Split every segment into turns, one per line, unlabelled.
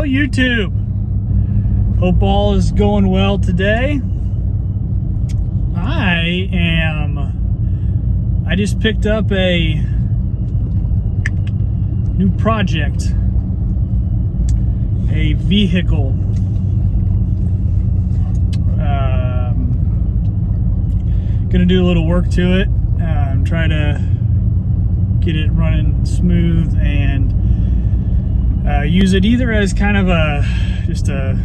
Hello YouTube. Hope all is going well today. I just picked up a new project, a vehicle. Gonna do a little work to it, try to get it running smooth and use it either as kind of just a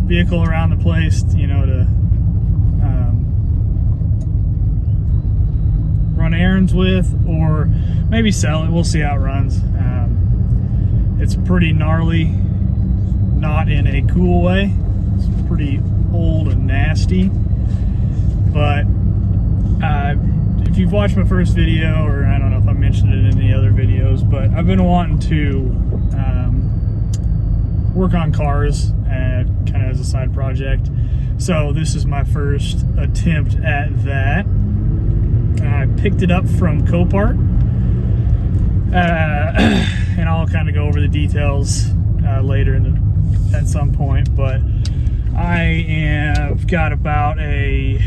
vehicle around the place, you know, to run errands with, or maybe sell it. We'll see how it runs. It's pretty gnarly, not in a cool way. It's pretty old and nasty, but if you've watched my first video, or I don't know if I mentioned it in any other videos, but I've been wanting to work on cars kind of as a side project. So this is my first attempt at that. I picked it up from Copart, and I'll kind of go over the details later at some point, but I have got about a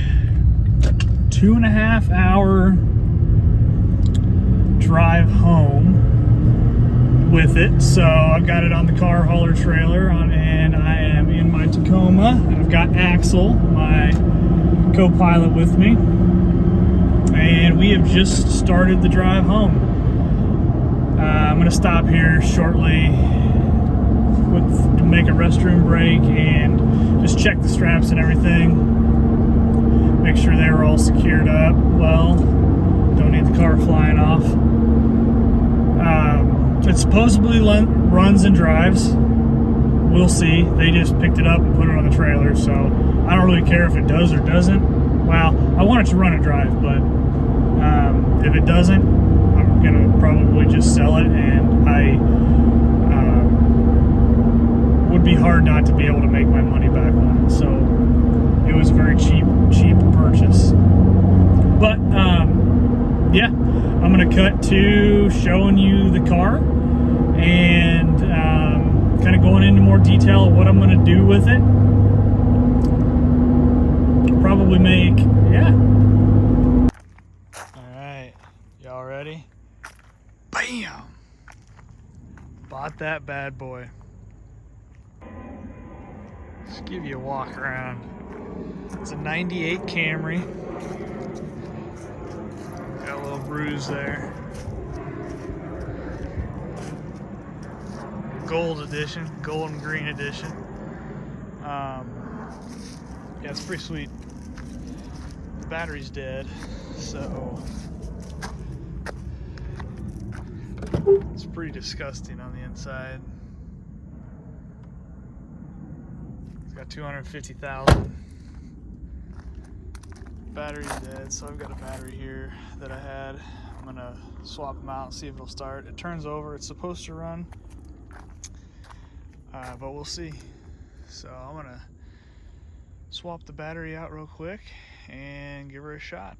2.5 hour drive home with it. So I've got it on the car hauler trailer and I am in my Tacoma. I've got Axel, my co-pilot, with me, and we have just started the drive home. I'm going to stop here shortly to make a restroom break and just check the straps and everything. Make sure they were all secured up well. Don't need the car flying off. It supposedly runs and drives. We'll see. They just picked it up and put it on the trailer, so I don't really care if it does or doesn't. Well, I want it to run and drive, but if it doesn't, I'm gonna probably just sell it, and I would be hard not to be able to make my money back on it. So it was a very cheap purchase. But yeah, I'm gonna cut to showing you the car and kind of going into more detail of what I'm gonna do with it. Probably make, yeah. All right, y'all ready? Bam! Bought that bad boy. Just give you a walk around. It's a 98 Camry. Got a little bruise there. Gold edition, gold and green edition. Yeah, it's pretty sweet. The battery's dead, so it's pretty disgusting on the inside. It's got 250,000. Battery's dead, so I've got a battery here that I had. I'm gonna swap them out and see if it'll start. It turns over. It's supposed to run, but we'll see. So I'm gonna swap the battery out real quick and give her a shot.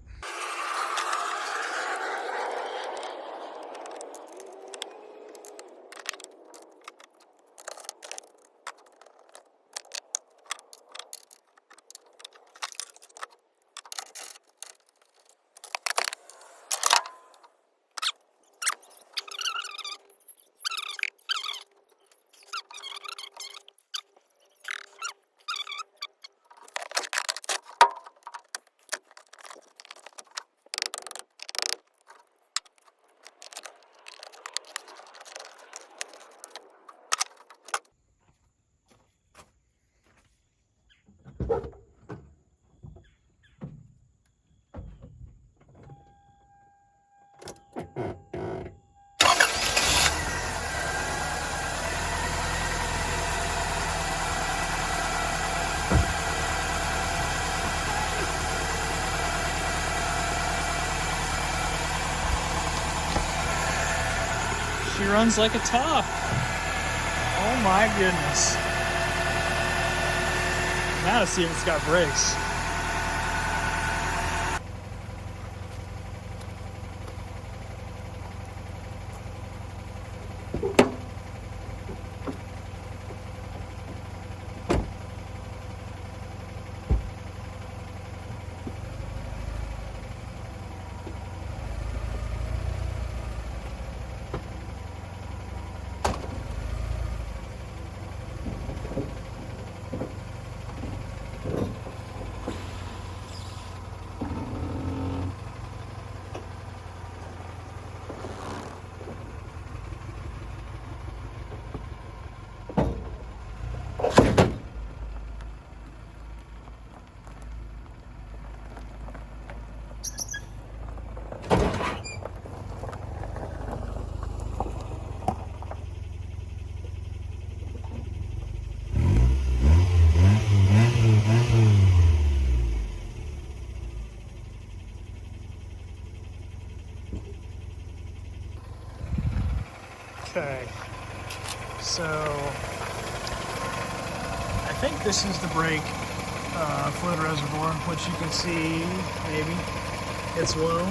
She runs like a top. Oh my goodness. Now to see if it's got brakes. So I think this is the brake fluid reservoir, which you can see, maybe. It's low.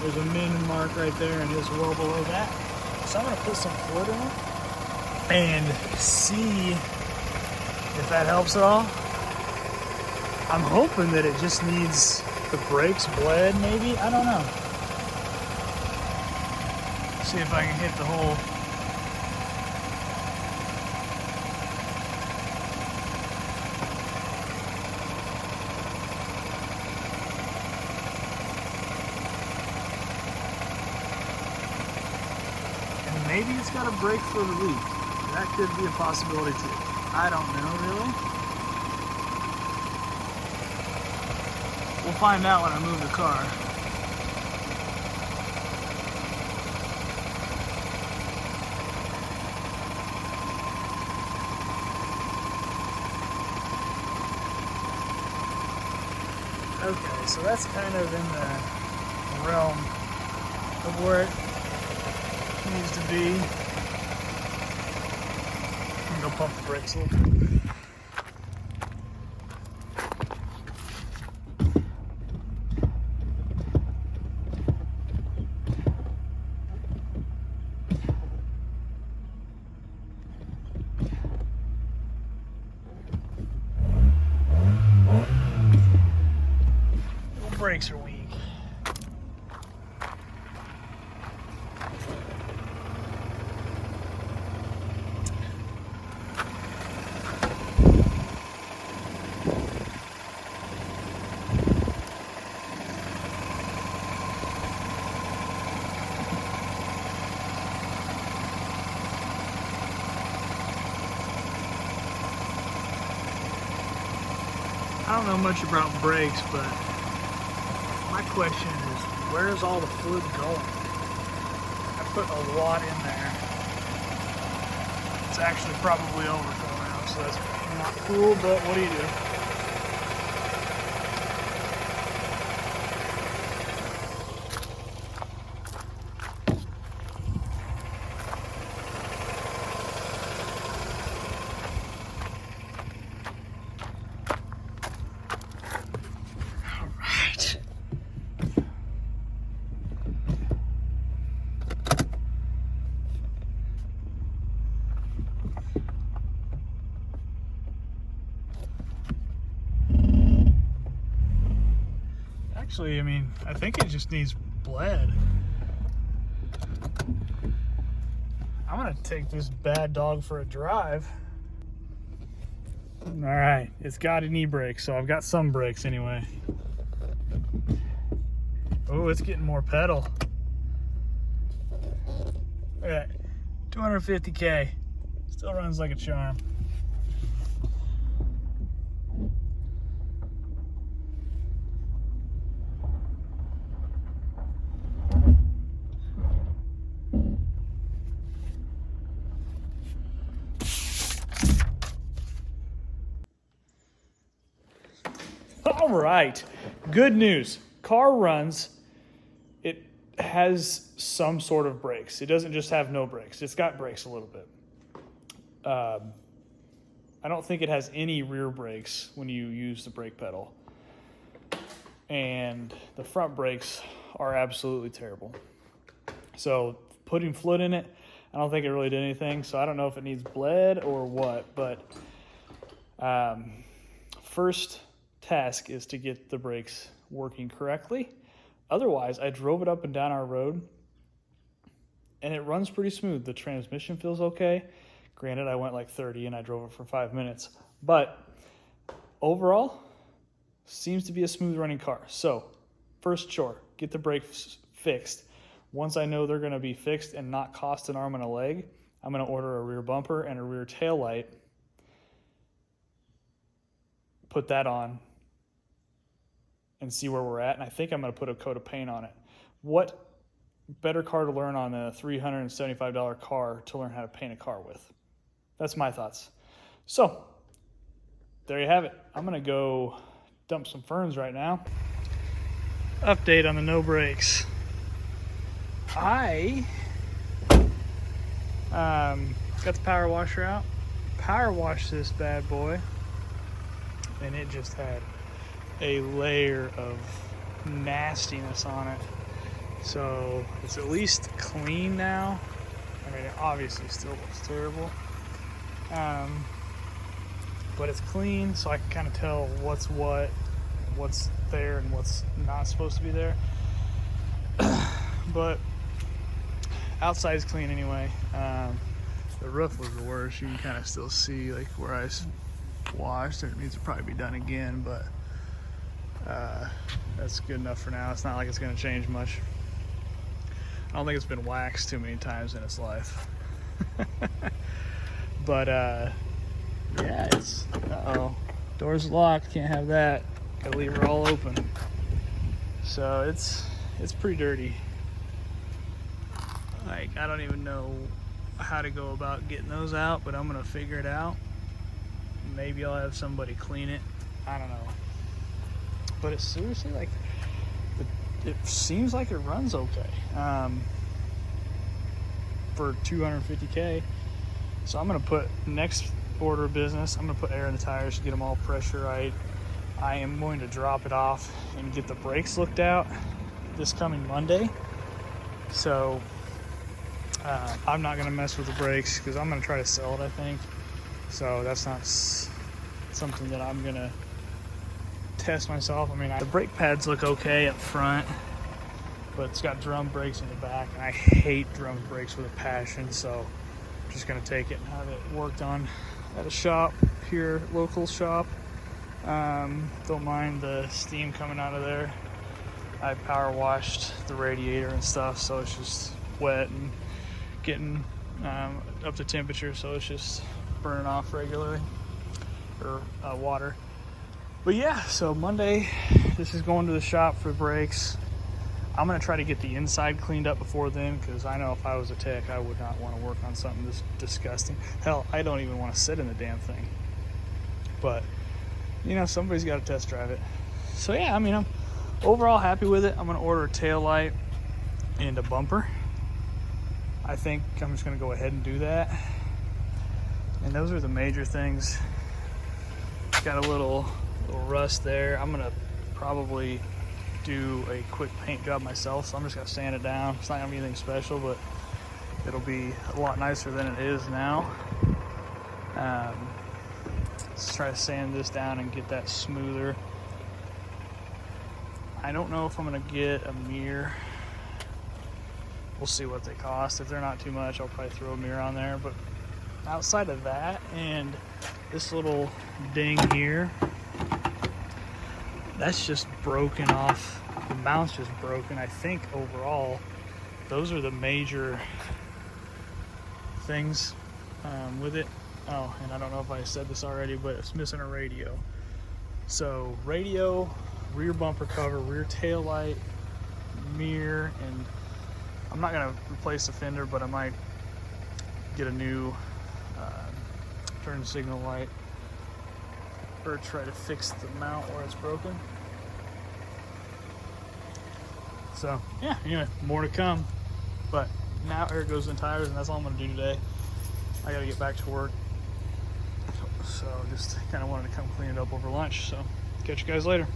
There's a min mark right there, and it's well below that. So I'm gonna put some fluid in it and see if that helps at all. I'm hoping that it just needs the brakes bled, maybe. I don't know. See if I can hit the hole. And maybe it's got a brake for the leak. That could be a possibility too. I don't know really. We'll find out when I move the car. Okay, so that's kind of in the realm of where it needs to be. I'm gonna go pump the brakes a little bit. Brakes are weak. I don't know much about brakes, but my question is, where is all the fluid going? I put a lot in there. It's actually probably overflow now, so that's not cool, but what do you do? Actually, I mean, I think it just needs bled. I'm gonna take this bad dog for a drive. All right, it's got an e-brake, so I've got some brakes anyway. Oh, it's getting more pedal. Look at that, 250K. Still runs like a charm. All right, good news. Car runs. It has some sort of brakes. It doesn't just have no brakes. It's got brakes a little bit. I don't think it has any rear brakes when you use the brake pedal. And the front brakes are absolutely terrible. So putting fluid in it, I don't think it really did anything. So I don't know if it needs bled or what, but first task is to get the brakes working correctly. Otherwise, I drove it up and down our road and it runs pretty smooth. The transmission feels okay. Granted, I went like 30 and I drove it for 5 minutes, but overall, seems to be a smooth running car. So first chore, get the brakes fixed. Once I know they're gonna be fixed and not cost an arm and a leg, I'm gonna order a rear bumper and a rear tail light, put that on, and see where we're at. And I think I'm gonna put a coat of paint on it. What better car to learn on a $375 car to learn how to paint a car with? That's my thoughts. So there you have it. I'm gonna go dump some ferns right now. Update on the no brakes. I Got the power washer out. Power washed this bad boy, and it just had a layer of nastiness on it. So it's at least clean now. I mean, it obviously still looks terrible, but it's clean, so I can kind of tell what's what, what's there, and what's not supposed to be there. But outside is clean anyway. The roof was the worst. You can kind of still see like where I washed. It needs to probably be done again, but that's good enough for now. It's not like it's going to change much. I don't think it's been waxed too many times in its life. But yeah, it's door's locked. Can't have that. Gotta leave her all open. So it's pretty dirty. Like, I don't even know how to go about getting those out, but I'm gonna figure it out. Maybe I'll have somebody clean it. I don't know. But it's seriously like, it seems like it runs okay for $250K. So I'm gonna put, next order of business, I'm gonna put air in the tires to get them all pressure right. I am going to drop it off and get the brakes looked out this coming Monday. So I'm not gonna mess with the brakes because I'm gonna try to sell it, I think. So that's not something that I'm gonna test myself. I mean, the brake pads look okay up front, but it's got drum brakes in the back, and I hate drum brakes with a passion. So I'm just gonna take it and have it worked on at a shop here, local shop. Don't mind the steam coming out of there. I power washed the radiator and stuff, so it's just wet and getting up to temperature, so it's just burning off regularly, or water. But yeah, so Monday, this is going to the shop for brakes. I'm gonna try to get the inside cleaned up before then, because I know if I was a tech, I would not want to work on something this disgusting. Hell, I don't even want to sit in the damn thing. But you know, somebody's got to test drive it. So yeah, I mean, I'm overall happy with it. I'm gonna order a tail light and a bumper. I think I'm just gonna go ahead and do that. And those are the major things. Got a little rust there. I'm gonna probably do a quick paint job myself, so I'm just gonna sand it down. It's not gonna be anything special, but it'll be a lot nicer than it is now. Let's try to sand this down and get that smoother. I don't know if I'm gonna get a mirror. We'll see what they cost. If they're not too much, I'll probably throw a mirror on there. But outside of that and this little ding here, that's just broken off. The mount's just broken. I think overall, those are the major things with it. Oh, and I don't know if I said this already, but it's missing a radio. So radio, rear bumper cover, rear tail light, mirror, and I'm not gonna replace the fender, but I might get a new turn signal light, or try to fix the mount where it's broken. So yeah, anyway, more to come. But now air goes in tires, and that's all I'm gonna do today. I gotta get back to work. So just kind of wanted to come clean it up over lunch. So catch you guys later.